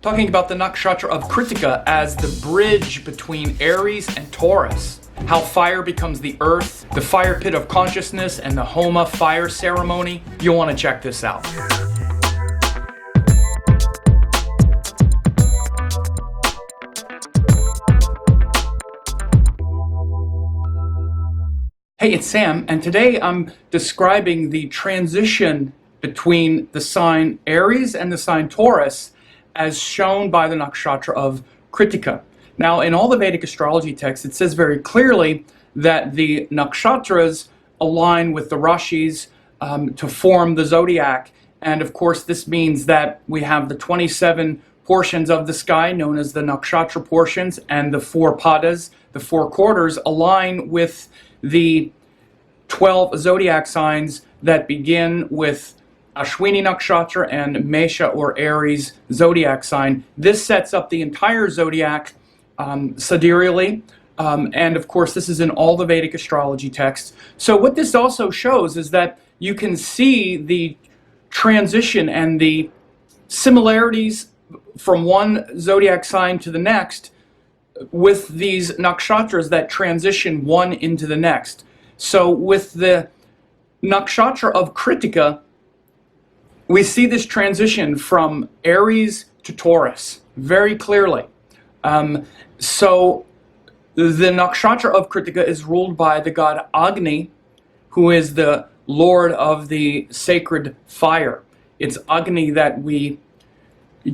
talking about the Nakshatra of Kritikka as the bridge between Aries and Taurus. How fire becomes the earth, the fire pit of consciousness, and the Homa fire ceremony. You'll want to check this out. Hey, it's Sam, and today I'm describing the transition between the sign Aries and the sign Taurus as shown by the Nakshatra of Kritikka. Now, in all the Vedic astrology texts, it says very clearly that the nakshatras align with the rashis to form the zodiac. And of course, this means that we have the 27 portions of the sky known as the nakshatra portions, and the 4 padas, the 4 quarters, align with the 12 zodiac signs that begin with Ashwini Nakshatra and Mesha or Aries zodiac sign. This sets up the entire zodiac sidereally, and of course this is in all the Vedic astrology texts. So what this also shows is that you can see the transition and the similarities from one zodiac sign to the next with these nakshatras that transition one into the next. So with the nakshatra of Kritikka, we see this transition from Aries to Taurus very clearly. So the nakshatra of Kritikka is ruled by the god Agni, who is the lord of the sacred fire. It's Agni that we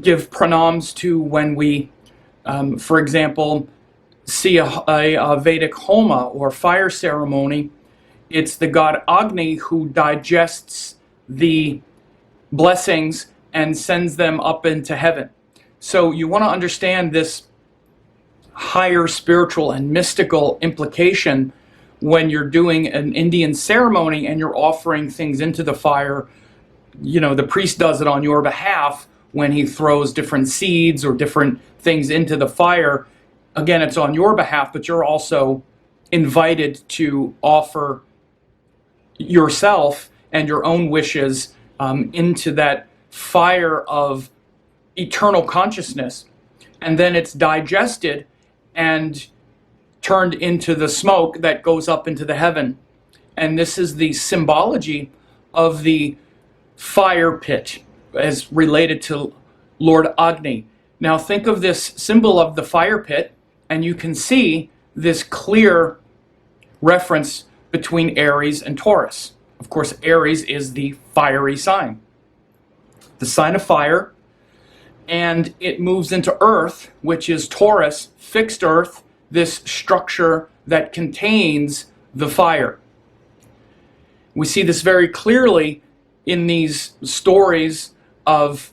give pranams to when we, for example, see a Vedic Homa or fire ceremony. It's the god Agni who digests the blessings and sends them up into heaven. So you want to understand this higher spiritual and mystical implication when you're doing an Indian ceremony and you're offering things into the fire. You know, the priest does it on your behalf when he throws different seeds or different things into the fire. Again, it's on your behalf, but you're also invited to offer yourself and your own wishes into that fire of eternal consciousness, and then it's digested and turned into the smoke that goes up into the heaven. And this is the symbology of the fire pit as related to Lord Agni. Now think of this symbol of the fire pit, and you can see this clear reference between Aries and Taurus. Of course, Aries is the fiery sign, the sign of fire, and it moves into Earth, which is Taurus, fixed Earth, this structure that contains the fire. We see this very clearly in these stories of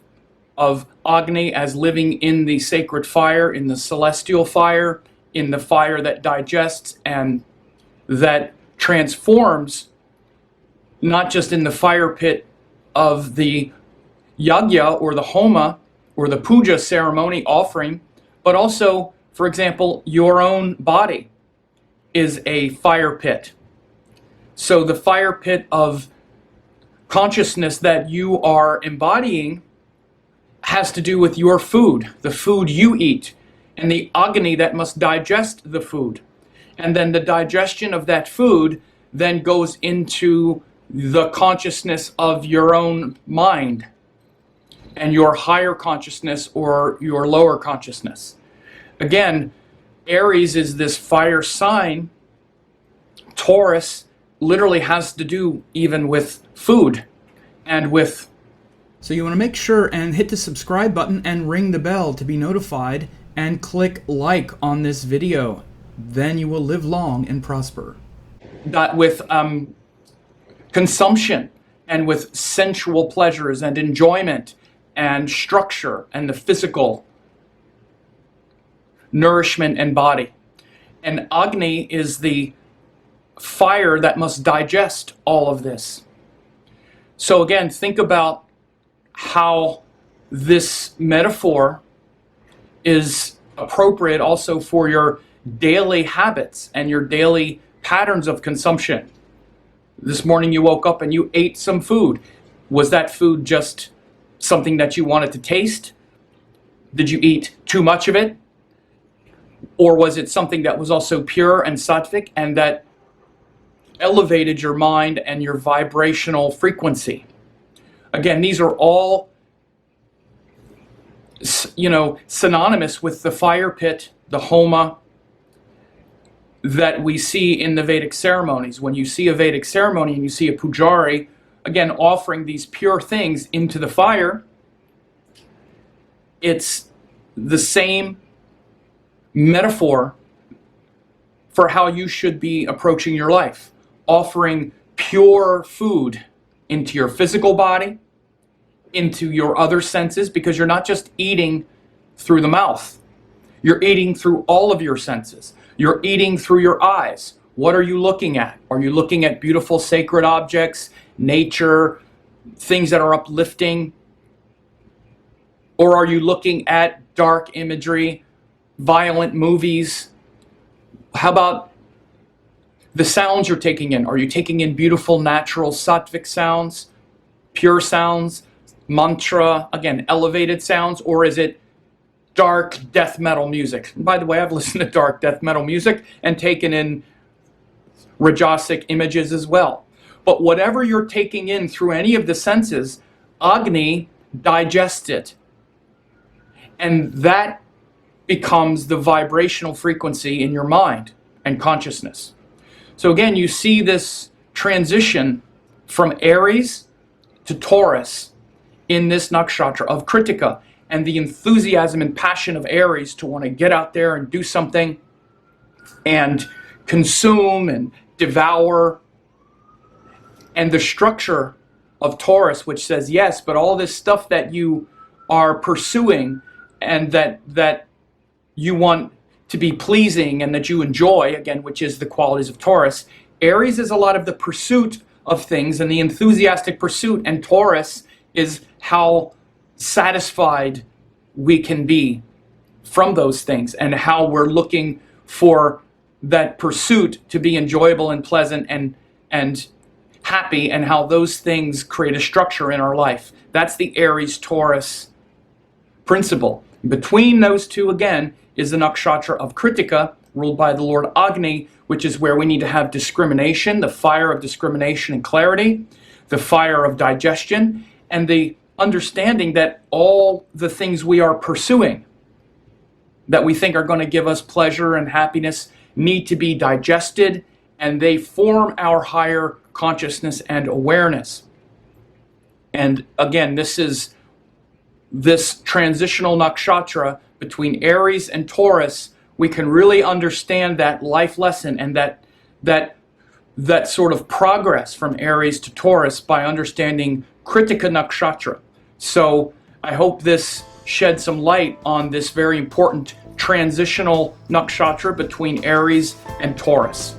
Agni as living in the sacred fire, in the celestial fire, in the fire that digests and that transforms, not just in the fire pit of the yagya or the homa or the puja ceremony offering, but also, for example, your own body is a fire pit. So the fire pit of consciousness that you are embodying has to do with your food, the food you eat, and the agni that must digest the food. And then the digestion of that food then goes into the consciousness of your own mind and your higher consciousness or your lower consciousness. Again, Aries is this fire sign. Taurus literally has to do even with food and with... So you want to make sure and hit the subscribe button and ring the bell to be notified, and click like on this video. Then you will live long and prosper. That with consumption and with sensual pleasures and enjoyment and structure and the physical nourishment and body. And Agni is the fire that must digest all of this. So again, think about how this metaphor is appropriate also for your daily habits and your daily patterns of consumption. This morning you woke up and you ate some food. Was that food just something that you wanted to taste? Did you eat too much of it? Or was it something that was also pure and sattvic and that elevated your mind and your vibrational frequency? Again, these are all, synonymous with the fire pit, the homa, that we see in the Vedic ceremonies. When you see a Vedic ceremony and you see a pujari, again, offering these pure things into the fire, it's the same metaphor for how you should be approaching your life. Offering pure food into your physical body, into your other senses, because you're not just eating through the mouth. You're eating through all of your senses. You're eating through your eyes. What are you looking at? Are you looking at beautiful sacred objects, nature, things that are uplifting? Or are you looking at dark imagery, violent movies? How about the sounds you're taking in? Are you taking in beautiful, natural, sattvic sounds, pure sounds, mantra, again, elevated sounds? Or is it dark death metal music? And by the way, I've listened to dark death metal music and taken in rajasic images as well. But whatever you're taking in through any of the senses, Agni digests it. And that becomes the vibrational frequency in your mind and consciousness. So again, you see this transition from Aries to Taurus in this nakshatra of Kritikka, and the enthusiasm and passion of Aries to want to get out there and do something and consume and devour, and the structure of Taurus, which says, yes, but all this stuff that you are pursuing and that you want to be pleasing and that you enjoy, again, which is the qualities of Taurus. Aries is a lot of the pursuit of things and the enthusiastic pursuit, and Taurus is how satisfied we can be from those things and how we're looking for that pursuit to be enjoyable and pleasant and happy, and how those things create a structure in our life. That's the Aries-Taurus principle. Between those two, again, is the nakshatra of Kritikka, ruled by the Lord Agni, which is where we need to have discrimination, the fire of discrimination and clarity, the fire of digestion, and the understanding that all the things we are pursuing that we think are going to give us pleasure and happiness need to be digested, and they form our higher consciousness and awareness. And again, this is this transitional nakshatra between Aries and Taurus. We can really understand that life lesson and that sort of progress from Aries to Taurus by understanding Kritikka nakshatra. So I hope this shed some light on this very important transitional nakshatra between Aries and Taurus.